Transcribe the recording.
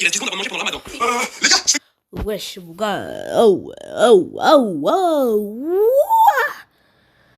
Il a 10 secondes avant de manger pendant le ramadan. Les gars, Wesh, mon gars. Oh, oh, oh, oh.